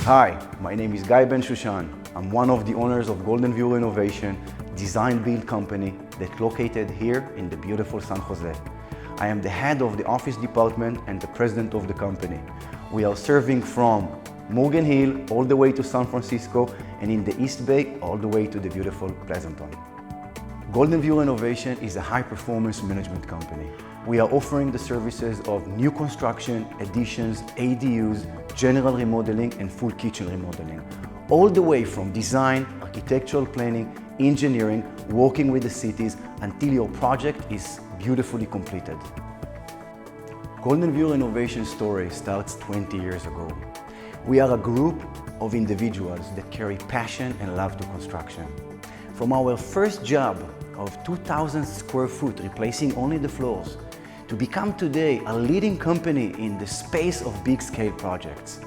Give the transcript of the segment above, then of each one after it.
Hi, my name is Guy Ben Shushan. I'm one of the owners of Golden View Renovation, design-build company that's located here in the beautiful San Jose. I am the head of the office department and the president of the company. We are serving from Morgan Hill all the way to San Francisco and in the East Bay all the way to the beautiful Pleasanton. Golden View Renovation is a high-performance management company. We are offering the services of new construction, additions, ADUs, general remodeling and full kitchen remodeling. All the way from design, architectural planning, engineering, working with the cities until your project is beautifully completed. Golden View Renovation story starts 20 years ago. We are a group of individuals that carry passion and love to construction. From our first job of 2,000 square foot, replacing only the floors, to become today a leading company in the space of big-scale projects.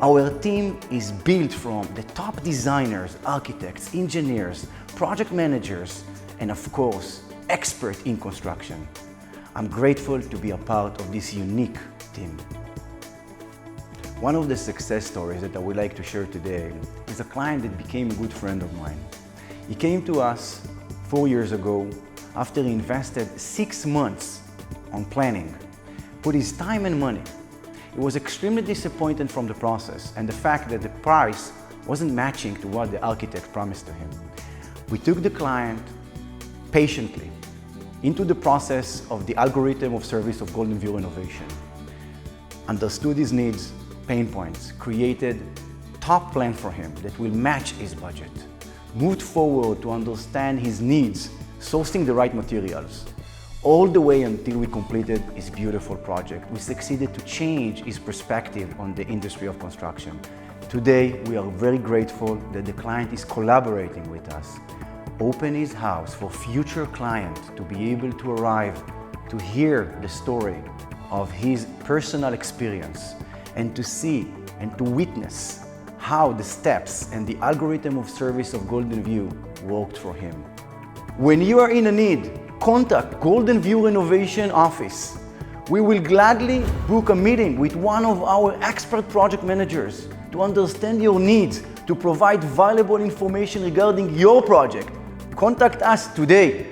Our team is built from the top designers, architects, engineers, project managers, and of course, experts in construction. I'm grateful to be a part of this unique team. One of the success stories that I would like to share today is a client that became a good friend of mine. He came to us 4 years ago after he invested 6 months on planning, put his time and money. He was extremely disappointed from the process and the fact that the price wasn't matching to what the architect promised to him. We took the client patiently into the process of the algorithm of service of Golden View Renovation, understood his needs, pain points, created top plan for him that will match his budget, moved forward to understand his needs, sourcing the right materials, all the way until we completed his beautiful project. We succeeded to change his perspective on the industry of construction. Today, we are very grateful that the client is collaborating with us, open his house for future clients to be able to arrive, to hear the story of his personal experience, and to see and to witness how the steps and the algorithm of service of Golden View worked for him. When you are in a need, contact Golden View Renovation office. We will gladly book a meeting with one of our expert project managers to understand your needs, to provide valuable information regarding your project. Contact us today.